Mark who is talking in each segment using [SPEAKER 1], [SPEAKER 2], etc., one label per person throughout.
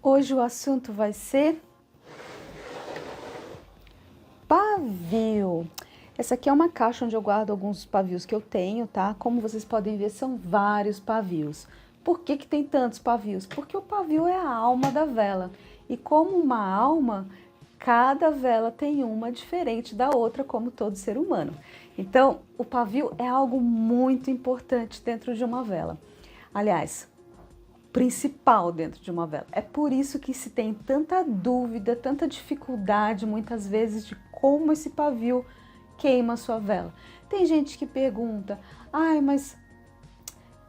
[SPEAKER 1] Hoje o assunto vai ser pavio. Essa aqui é uma caixa onde eu guardo alguns pavios que eu tenho, tá? Como vocês podem ver, são vários pavios. Por que que tem tantos pavios? Porque o pavio é a alma da vela. E como uma alma, cada vela tem uma diferente da outra, como todo ser humano. Então, o pavio é algo muito importante dentro de uma vela. Aliás, principal dentro de uma vela. É por isso que se tem tanta dúvida, tanta dificuldade muitas vezes de como esse pavio queima a sua vela. Tem gente que pergunta: ai, mas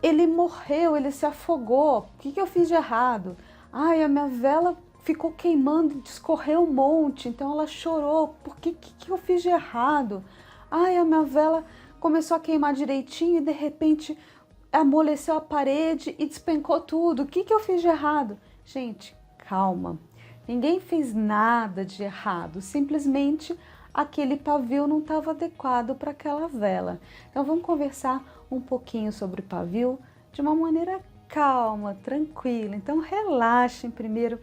[SPEAKER 1] ele morreu, ele se afogou, o que eu fiz de errado? Ai, a minha vela ficou queimando, escorreu um monte, então ela chorou, por que eu fiz de errado? Ai, a minha vela começou a queimar direitinho e de repente amoleceu a parede e despencou tudo. O que eu fiz de errado? Gente, calma. Ninguém fez nada de errado. Simplesmente aquele pavio não estava adequado para aquela vela. Então vamos conversar um pouquinho sobre o pavio de uma maneira calma, tranquila. Então relaxem primeiro,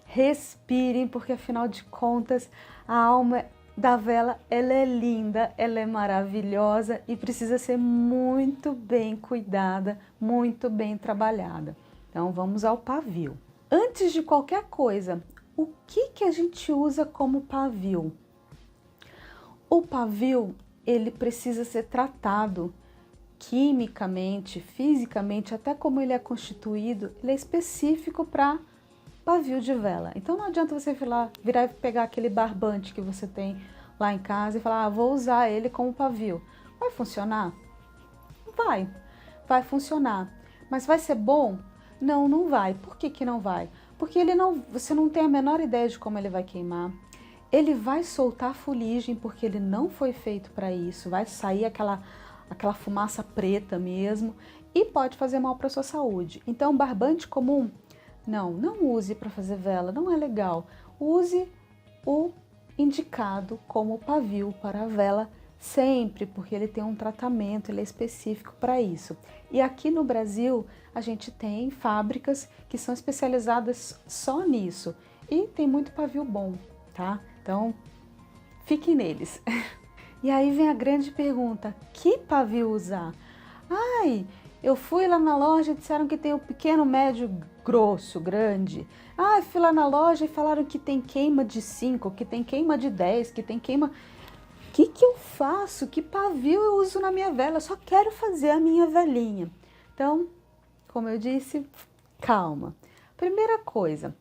[SPEAKER 1] respirem, porque afinal de contas a alma da vela, ela é linda, ela é maravilhosa e precisa ser muito bem cuidada, muito bem trabalhada. Então vamos ao pavio. Antes de qualquer coisa, o que a gente usa como pavio? O pavio, ele precisa ser tratado quimicamente, fisicamente, até como ele é constituído, ele é específico para pavio de vela. Então não adianta você virar e pegar aquele barbante que você tem lá em casa e falar: vou usar ele como pavio. Vai funcionar? Vai funcionar. Mas vai ser bom? Não, não vai. Por que não vai? Porque você não tem a menor ideia de como ele vai queimar. Ele vai soltar fuligem porque ele não foi feito para isso. Vai sair aquela fumaça preta mesmo e pode fazer mal para sua saúde. Então, barbante comum, não use para fazer vela, não é legal. Use o indicado como pavio para a vela sempre, porque ele tem um tratamento, ele é específico para isso. E aqui no Brasil, a gente tem fábricas que são especializadas só nisso. E tem muito pavio bom, tá? Então, fiquem neles. E aí vem a grande pergunta: que pavio usar? Ai, eu fui lá na loja e disseram que tem o pequeno, médio, grosso, grande. Ah, fui lá na loja e falaram que tem queima de 5, que tem queima de 10, que tem queima... O que eu faço? Que pavio eu uso na minha vela? Eu só quero fazer a minha velinha. Então, como eu disse, calma. Primeira coisa,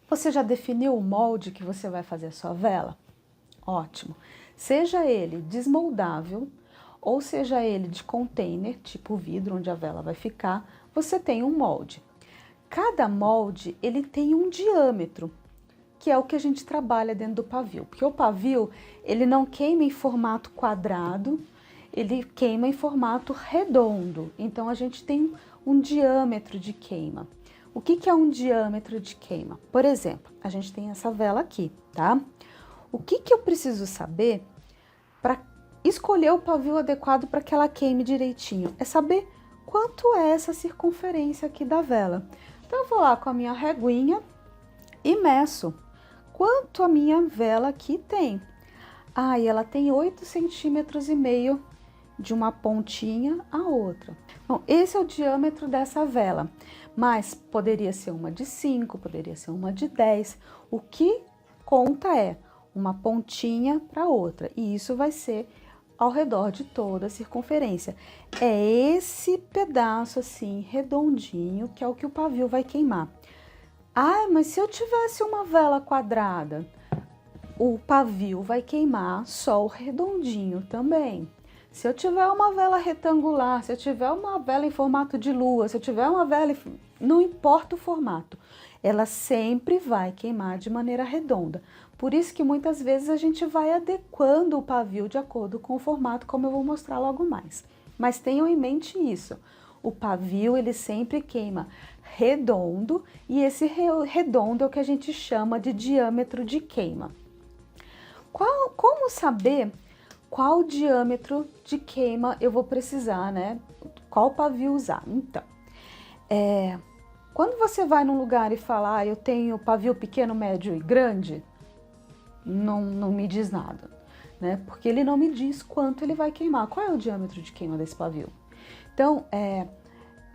[SPEAKER 1] você já definiu o molde que você vai fazer a sua vela? Ótimo. Seja ele desmoldável, ou seja ele de container, tipo vidro, onde a vela vai ficar, você tem um molde. Cada molde, ele tem um diâmetro, que é o que a gente trabalha dentro do pavio. Porque o pavio, ele não queima em formato quadrado, ele queima em formato redondo. Então, a gente tem um diâmetro de queima. O que é um diâmetro de queima? Por exemplo, a gente tem essa vela aqui, tá? O que eu preciso saber para escolher o pavio adequado para que ela queime direitinho? É saber quanto é essa circunferência aqui da vela. Então eu vou lá com a minha reguinha e meço quanto a minha vela aqui tem. Ah, e ela tem 8,5 centímetros de uma pontinha à outra. Bom, esse é o diâmetro dessa vela, mas poderia ser uma de 5, poderia ser uma de 10. O que conta é uma pontinha para outra, e isso vai ser ao redor de toda a circunferência. É esse pedaço assim, redondinho, que é o que o pavio vai queimar. Ah, mas se eu tivesse uma vela quadrada, o pavio vai queimar só o redondinho também. Se eu tiver uma vela retangular, se eu tiver uma vela em formato de lua, se eu tiver uma vela... Não importa o formato, ela sempre vai queimar de maneira redonda. Por isso que muitas vezes a gente vai adequando o pavio de acordo com o formato, como eu vou mostrar logo mais. Mas tenham em mente isso, o pavio ele sempre queima redondo e esse redondo é o que a gente chama de diâmetro de queima. Como saber qual diâmetro de queima eu vou precisar, né? Qual pavio usar? Então, Quando você vai num lugar e fala, eu tenho pavio pequeno, médio e grande, não me diz nada, né? Porque ele não me diz quanto ele vai queimar, qual é o diâmetro de queima desse pavio. Então,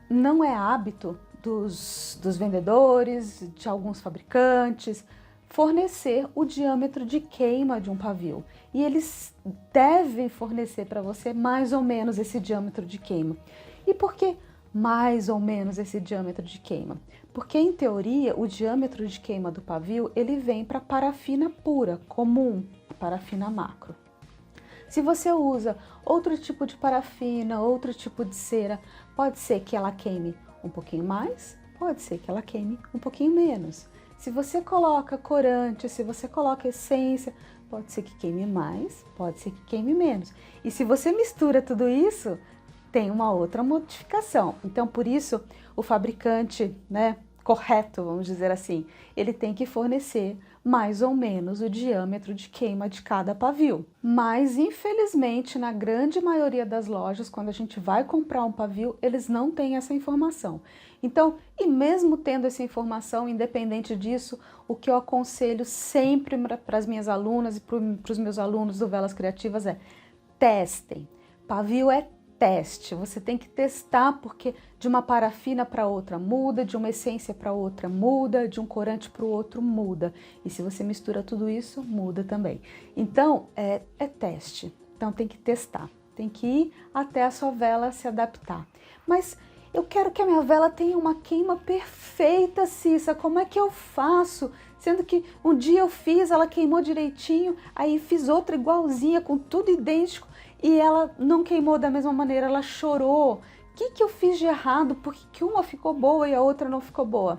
[SPEAKER 1] não é hábito dos vendedores, de alguns fabricantes, fornecer o diâmetro de queima de um pavio. E eles devem fornecer para você mais ou menos esse diâmetro de queima. E por que mais ou menos esse diâmetro de queima? Porque, em teoria, o diâmetro de queima do pavio, ele vem para parafina pura, comum, parafina macro. Se você usa outro tipo de parafina, outro tipo de cera, pode ser que ela queime um pouquinho mais, pode ser que ela queime um pouquinho menos. Se você coloca corante, se você coloca essência, pode ser que queime mais, pode ser que queime menos. E se você mistura tudo isso, tem uma outra modificação. Então, por isso, o fabricante, né, correto, vamos dizer assim, ele tem que fornecer mais ou menos o diâmetro de queima de cada pavio. Mas, infelizmente, na grande maioria das lojas, quando a gente vai comprar um pavio, eles não têm essa informação. Então, e mesmo tendo essa informação, independente disso, o que eu aconselho sempre para as minhas alunas e para os meus alunos do Velas Criativas é: testem. Pavio é teste, você tem que testar, porque de uma parafina para outra muda, de uma essência para outra muda, de um corante para o outro muda. E se você mistura tudo isso, muda também. Então, é teste. Então, tem que testar. Tem que ir até a sua vela se adaptar. Mas eu quero que a minha vela tenha uma queima perfeita, Cissa. Como é que eu faço? Sendo que um dia eu fiz, ela queimou direitinho, aí fiz outra igualzinha, com tudo idêntico, e ela não queimou da mesma maneira, ela chorou. O que eu fiz de errado? Por que uma ficou boa e a outra não ficou boa?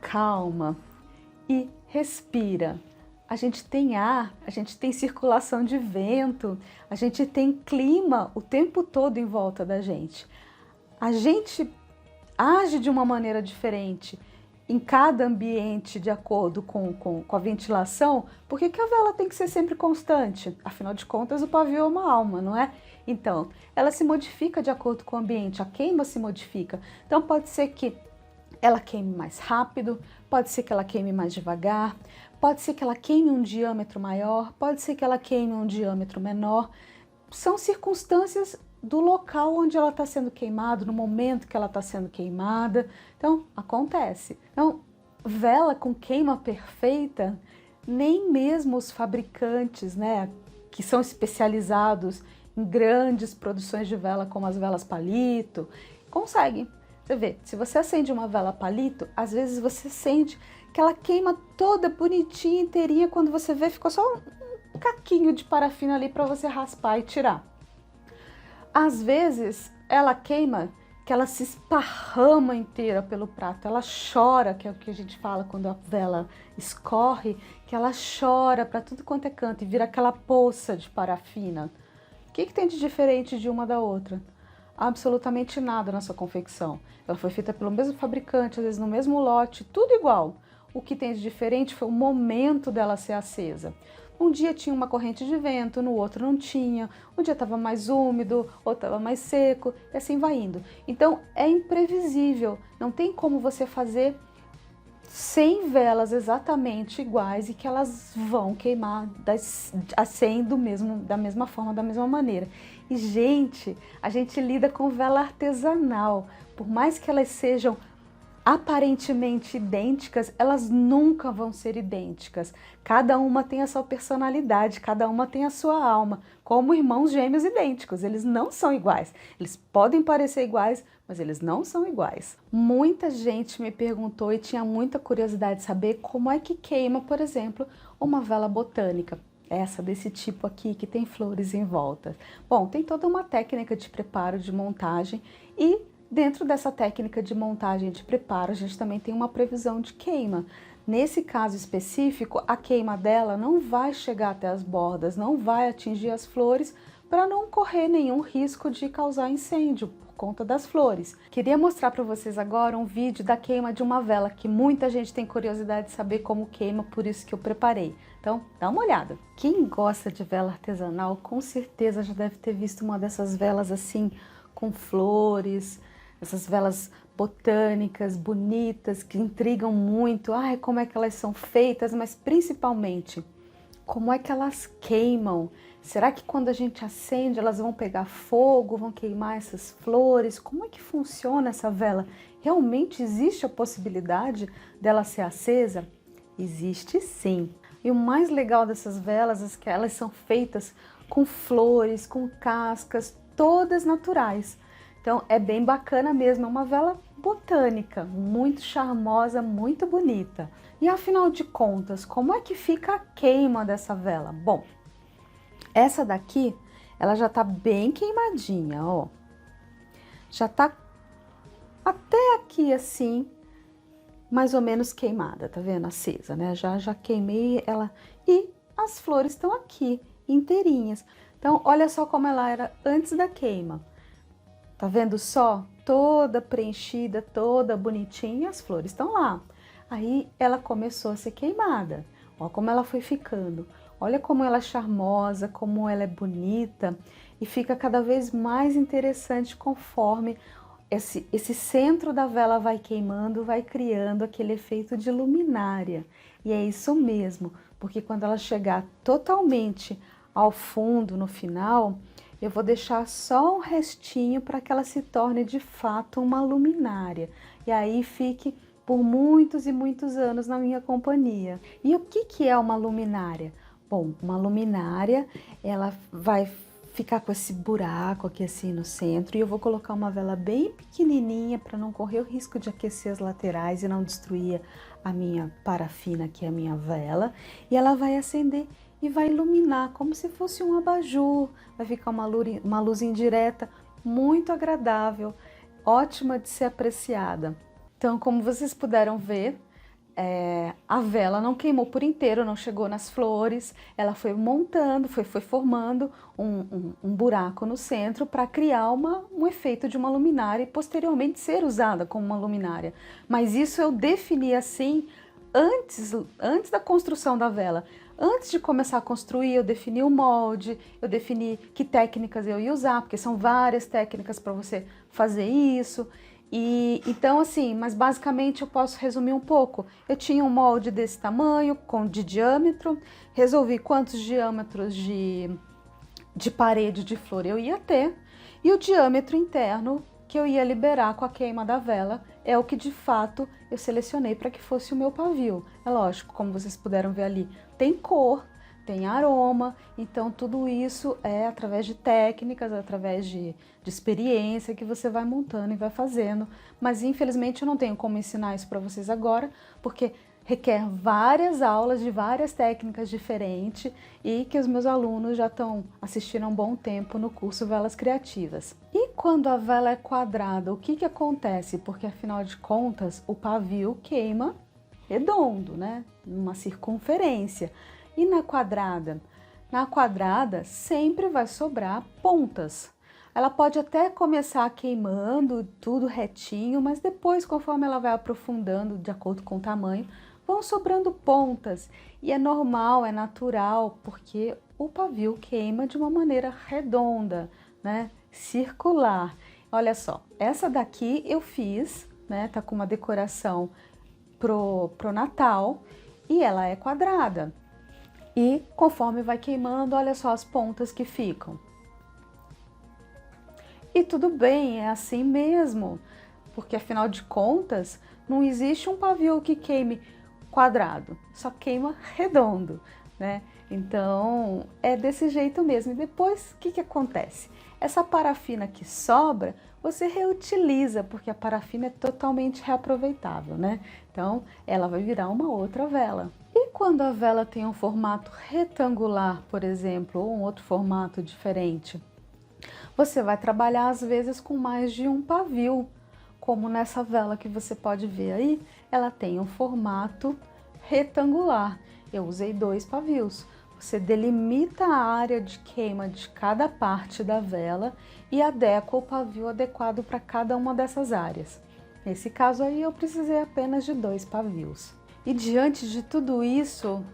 [SPEAKER 1] Calma e respira. A gente tem ar, a gente tem circulação de vento, a gente tem clima o tempo todo em volta da gente. A gente age de uma maneira diferente em cada ambiente de acordo com a ventilação. Por que a vela tem que ser sempre constante? Afinal de contas, o pavio é uma alma, não é? Então, ela se modifica de acordo com o ambiente, a queima se modifica. Então, pode ser que ela queime mais rápido, pode ser que ela queime mais devagar, pode ser que ela queime um diâmetro maior, pode ser que ela queime um diâmetro menor. São circunstâncias do local onde ela está sendo queimada, no momento que ela está sendo queimada. Então, acontece. Então, vela com queima perfeita, nem mesmo os fabricantes, né, que são especializados em grandes produções de vela, como as velas palito, conseguem. Você vê, se você acende uma vela palito, às vezes você sente que ela queima toda bonitinha, inteirinha, quando você vê, ficou só um caquinho de parafina ali para você raspar e tirar. Às vezes, ela queima que ela se esparrama inteira pelo prato, ela chora, que é o que a gente fala quando a vela escorre, que ela chora para tudo quanto é canto e vira aquela poça de parafina. O que tem de diferente de uma da outra? Absolutamente nada na sua confecção. Ela foi feita pelo mesmo fabricante, às vezes no mesmo lote, tudo igual. O que tem de diferente foi o momento dela ser acesa. Um dia tinha uma corrente de vento, no outro não tinha. Um dia estava mais úmido, outro estava mais seco, e assim vai indo. Então, é imprevisível. Não tem como você fazer 100 velas exatamente iguais e que elas vão queimar da mesma forma, da mesma maneira. E, gente, a gente lida com vela artesanal. Por mais que elas sejam aparentemente idênticas, elas nunca vão ser idênticas. Cada uma tem a sua personalidade, cada uma tem a sua alma, como irmãos gêmeos idênticos. Eles não são iguais. Eles podem parecer iguais, mas eles não são iguais. Muita gente me perguntou e tinha muita curiosidade de saber como é que queima, por exemplo, uma vela botânica. Essa desse tipo aqui, que tem flores em volta. Bom, tem toda uma técnica de preparo, de montagem, e dentro dessa técnica de montagem e de preparo, a gente também tem uma previsão de queima. Nesse caso específico, a queima dela não vai chegar até as bordas, não vai atingir as flores, para não correr nenhum risco de causar incêndio por conta das flores. Queria mostrar para vocês agora um vídeo da queima de uma vela, que muita gente tem curiosidade de saber como queima, por isso que eu preparei. Então, dá uma olhada. Quem gosta de vela artesanal, com certeza já deve ter visto uma dessas velas assim, com flores, essas velas botânicas, bonitas, que intrigam muito. Ai, como é que elas são feitas, mas principalmente, como é que elas queimam? Será que quando a gente acende, elas vão pegar fogo, vão queimar essas flores? Como é que funciona essa vela? Realmente existe a possibilidade dela ser acesa? Existe sim. E o mais legal dessas velas é que elas são feitas com flores, com cascas, todas naturais. Então é bem bacana mesmo, é uma vela botânica, muito charmosa, muito bonita. E afinal de contas, como é que fica a queima dessa vela? Bom, essa daqui, ela já tá bem queimadinha, ó. Já tá até aqui assim, mais ou menos queimada, tá vendo? Acesa, né? Já queimei ela e as flores estão aqui, inteirinhas. Então, olha só como ela era antes da queima. Tá vendo só? Toda preenchida, toda bonitinha, e as flores estão lá. Aí ela começou a ser queimada. Olha como ela foi ficando. Olha como ela é charmosa, como ela é bonita. E fica cada vez mais interessante conforme esse centro da vela vai queimando, vai criando aquele efeito de luminária. E é isso mesmo, porque quando ela chegar totalmente ao fundo, no final, eu vou deixar só um restinho para que ela se torne de fato uma luminária. E aí fique por muitos e muitos anos na minha companhia. E o que é uma luminária? Bom, uma luminária, ela vai ficar com esse buraco aqui assim no centro e eu vou colocar uma vela bem pequenininha para não correr o risco de aquecer as laterais e não destruir a minha parafina, que é a minha vela. E ela vai acender e vai iluminar como se fosse um abajur, vai ficar uma luz indireta muito agradável, ótima de ser apreciada. Então, como vocês puderam ver, a vela não queimou por inteiro, não chegou nas flores, ela foi montando, foi formando um buraco no centro para criar um efeito de uma luminária e posteriormente ser usada como uma luminária. Mas isso eu defini assim antes da construção da vela. Antes de começar a construir, eu defini o molde, eu defini que técnicas eu ia usar, porque são várias técnicas para você fazer isso. E então assim, mas basicamente eu posso resumir um pouco. Eu tinha um molde desse tamanho, de diâmetro, resolvi quantos diâmetros de parede de flor eu ia ter, e o diâmetro interno que eu ia liberar com a queima da vela é o que de fato eu selecionei para que fosse o meu pavio. É lógico, como vocês puderam ver ali, tem cor, tem aroma, então tudo isso é através de técnicas, através de experiência que você vai montando e vai fazendo. Mas infelizmente eu não tenho como ensinar isso para vocês agora, porque requer várias aulas de várias técnicas diferentes e que os meus alunos já estão assistindo há um bom tempo no curso Velas Criativas. E quando a vela é quadrada, o que acontece? Porque afinal de contas o pavio queima redondo, né? Numa circunferência. E na quadrada? Na quadrada sempre vai sobrar pontas. Ela pode até começar queimando tudo retinho, mas depois, conforme ela vai aprofundando, de acordo com o tamanho, vão sobrando pontas. E é normal, é natural, porque o pavio queima de uma maneira redonda, né? Circular. Olha só, essa daqui eu fiz, né? Tá com uma decoração pro Natal e ela é quadrada. E conforme vai queimando, olha só as pontas que ficam. E tudo bem, é assim mesmo, porque afinal de contas, não existe um pavio que queime quadrado, só queima redondo, né? Então, é desse jeito mesmo. E depois, o que acontece? Essa parafina que sobra, você reutiliza, porque a parafina é totalmente reaproveitável, né? Então, ela vai virar uma outra vela. E quando a vela tem um formato retangular, por exemplo, ou um outro formato diferente, você vai trabalhar às vezes com mais de um pavio, como nessa vela que você pode ver aí, ela tem um formato retangular. Eu usei 2 pavios. Você delimita a área de queima de cada parte da vela e adequa o pavio adequado para cada uma dessas áreas. Nesse caso aí eu precisei apenas de 2 pavios. E diante de tudo isso,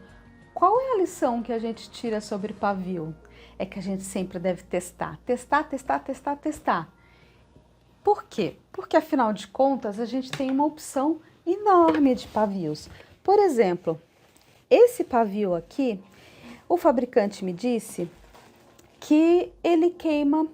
[SPEAKER 1] qual é a lição que a gente tira sobre pavio? É que a gente sempre deve testar, testar, testar, testar, testar. Por quê? Porque afinal de contas a gente tem uma opção enorme de pavios. Por exemplo, esse pavio aqui, o fabricante me disse que ele queima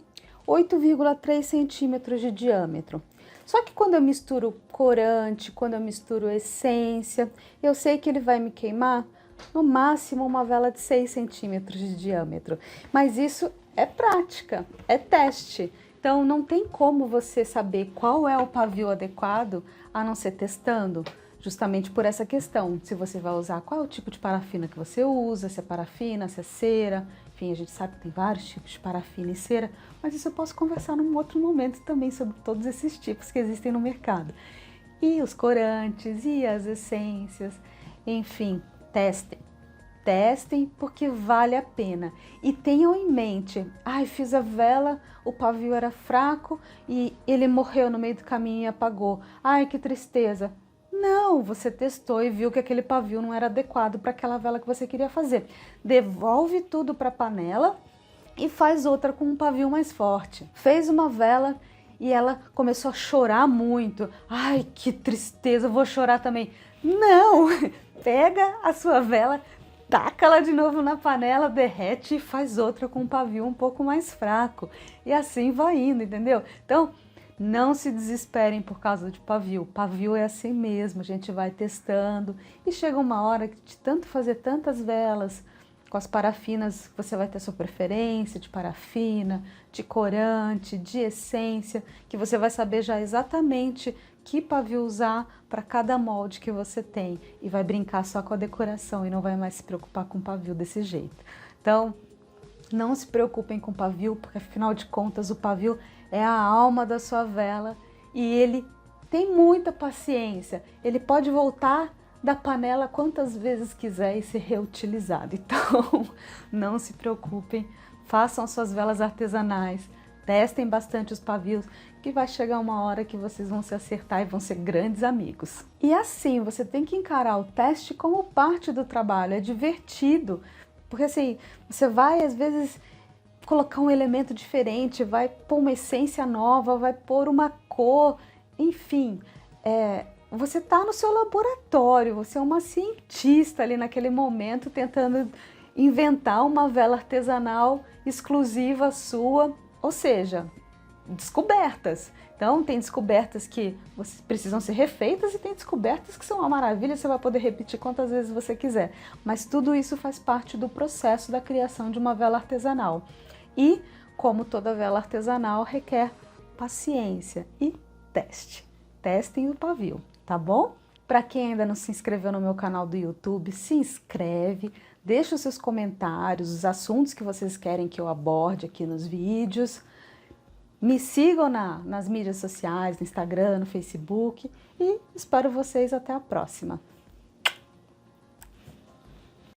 [SPEAKER 1] 8,3 centímetros de diâmetro. Só que quando eu misturo corante, quando eu misturo essência, eu sei que ele vai me queimar no máximo uma vela de 6 centímetros de diâmetro. Mas isso é prática, é teste. Então não tem como você saber qual é o pavio adequado a não ser testando. Justamente por essa questão, se você vai usar, qual é o tipo de parafina que você usa, se é parafina, se é cera, enfim, a gente sabe que tem vários tipos de parafina e cera, mas isso eu posso conversar num outro momento também sobre todos esses tipos que existem no mercado. E os corantes, e as essências, enfim, testem. Testem porque vale a pena. E tenham em mente, ai, fiz a vela, o pavio era fraco e ele morreu no meio do caminho e apagou. Ai, que tristeza. Não, você testou e viu que aquele pavio não era adequado para aquela vela que você queria fazer. Devolve tudo para a panela e faz outra com um pavio mais forte. Fez uma vela e ela começou a chorar muito. Ai, que tristeza, vou chorar também. Não, pega a sua vela, taca ela de novo na panela, derrete e faz outra com um pavio um pouco mais fraco. E assim vai indo, entendeu? Então, não se desesperem por causa de pavio. Pavio é assim mesmo, a gente vai testando e chega uma hora que de tanto fazer tantas velas, com as parafinas você vai ter sua preferência de parafina, de corante, de essência, que você vai saber já exatamente que pavio usar para cada molde que você tem e vai brincar só com a decoração e não vai mais se preocupar com pavio desse jeito. Então, não se preocupem com pavio, porque afinal de contas o pavio é a alma da sua vela e ele tem muita paciência. Ele pode voltar da panela quantas vezes quiser e ser reutilizado. Então, não se preocupem, façam suas velas artesanais, testem bastante os pavios, que vai chegar uma hora que vocês vão se acertar e vão ser grandes amigos. E assim, você tem que encarar o teste como parte do trabalho, é divertido. Porque assim, você vai às vezes colocar um elemento diferente, vai pôr uma essência nova, vai pôr uma cor, enfim. Você está no seu laboratório, você é uma cientista ali naquele momento tentando inventar uma vela artesanal exclusiva sua, ou seja, descobertas. Então, tem descobertas que precisam ser refeitas e tem descobertas que são uma maravilha, você vai poder repetir quantas vezes você quiser. Mas tudo isso faz parte do processo da criação de uma vela artesanal. E, como toda vela artesanal, requer paciência e teste. Testem o pavio, tá bom? Para quem ainda não se inscreveu no meu canal do YouTube, se inscreve, deixa os seus comentários, os assuntos que vocês querem que eu aborde aqui nos vídeos. Me sigam nas mídias sociais, no Instagram, no Facebook e espero vocês até a próxima.